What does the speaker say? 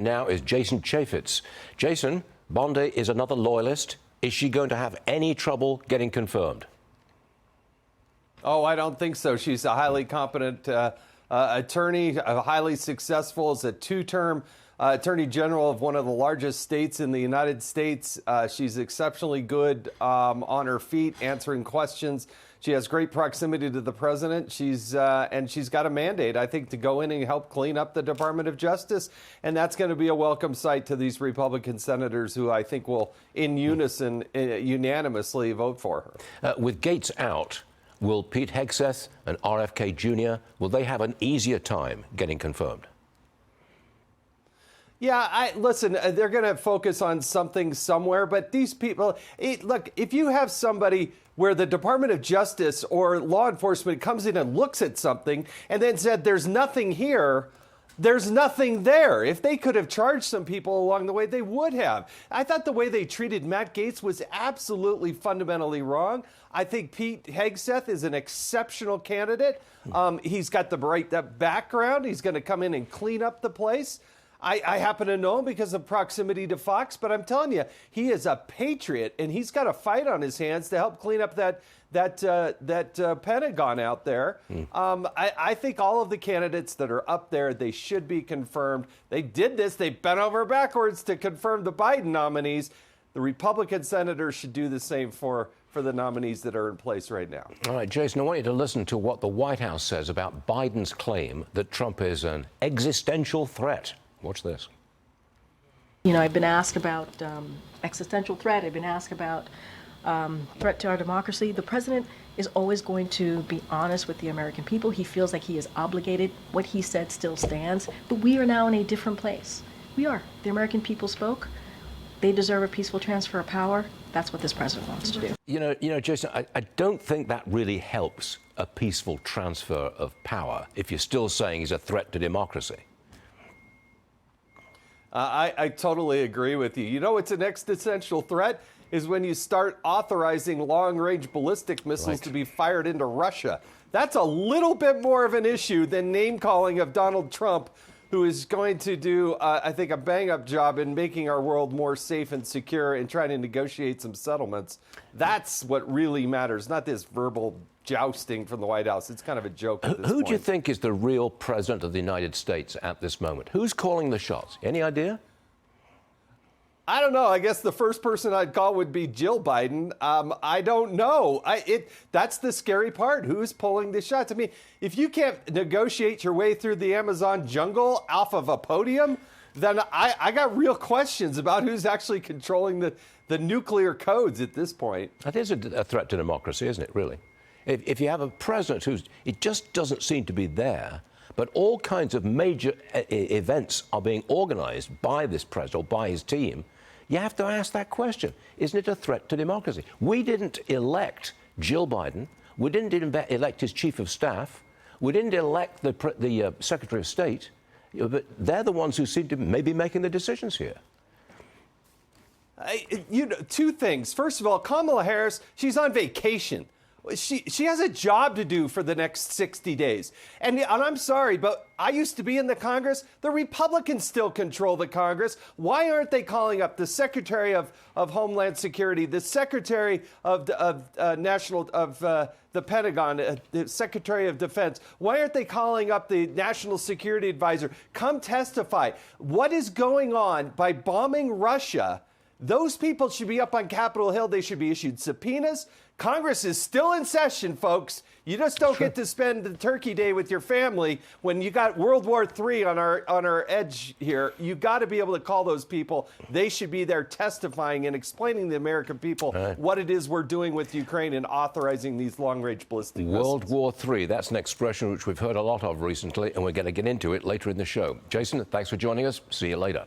Now is Jason Chaffetz. Jason, Bondi is another loyalist. Is she going to have any trouble getting confirmed? Oh, I don't think so. She's a highly competent attorney, highly successful as a two-term attorney general of one of the largest states in the United States. She's exceptionally good on her feet, answering questions. She has great proximity to the president. And she's got a mandate, I think, to go in and help clean up the Department of Justice. And that's going to be a welcome sight to these Republican senators who I think will, in unison, unanimously vote for her. With Gates out, will Pete Hegseth and RFK Jr., will they have an easier time getting confirmed? Yeah, listen, they're going to focus on something somewhere, but these people, look, if you have somebody where the Department of Justice or law enforcement comes in and looks at something and then said, there's nothing here, there's nothing there. If they could have charged some people along the way, they would have. I thought the way they treated Matt Gaetz was absolutely fundamentally wrong. I think Pete Hegseth is an exceptional candidate. He's got the right background. He's going to come in and clean up the place. I happen to know him because of proximity to Fox, but I'm telling you, he is a patriot, and he's got a fight on his hands to help clean up that Pentagon out there. I think all of the candidates that are up there, they should be confirmed. They did this. They bent over backwards to confirm the Biden nominees. The Republican senators should do the same for the nominees that are in place right now. All right, Jason, I want you to listen to what the White House says about Biden's claim that Trump is an existential threat. Watch this. You know, I've been asked about existential threat. I've been asked about threat to our democracy. The president is always going to be honest with the American people. He feels like he is obligated. What he said still stands. But we are now in a different place. We are. The American people spoke. They deserve a peaceful transfer of power. That's what this president wants to do. You know, Jason, I don't think that really helps a peaceful transfer of power if you're still saying he's a threat to democracy. I totally agree with you. You know what's an existential threat is when you start authorizing long-range ballistic missiles to be fired into Russia. That's a little bit more of an issue than name-calling of Donald Trump, who is going to do, I think, a bang-up job in making our world more safe and secure and trying to negotiate some settlements. That's what really matters, not this verbal jousting from the White House. It's kind of a joke at this point. Who do you think is the real president of the United States at this moment? Who's calling the shots? Any idea? I don't know. I guess the first person I'd call would be Jill Biden. I don't know. That's the scary part. Who's pulling the shots? I mean, if you can't negotiate your way through the Amazon jungle off of a podium, then I got real questions about who's actually controlling the nuclear codes at this point. That is a threat to democracy, isn't it, really? If you have a president it just doesn't seem to be there, but all kinds of major events are being organized by this president or by his team, you have to ask that question. Isn't it a threat to democracy? We didn't elect Jill Biden. We didn't elect his chief of staff. We didn't elect the Secretary of State. But they're the ones who seem to maybe making the decisions here. You know, two things. First of all, Kamala Harris, she's on vacation. She has a job to do for the next 60 days. And I'm sorry, but I used to be in the Congress. The Republicans still control the Congress. Why aren't they calling up the Secretary of Homeland Security, the Secretary of the Pentagon, the Secretary of Defense? Why aren't they calling up the National Security Advisor? Come testify. What is going on by bombing Russia? Those people should be up on Capitol Hill. They should be issued subpoenas. Congress is still in session, folks. You just don't get to spend the Turkey Day with your family when you got World War III on our edge here. You got to be able to call those people. They should be there testifying and explaining to the American people what it is we're doing with Ukraine and authorizing these long-range ballistic missiles. World War III, that's an expression which we've heard a lot of recently, and we're going to get into it later in the show. Jason, thanks for joining us. See you later.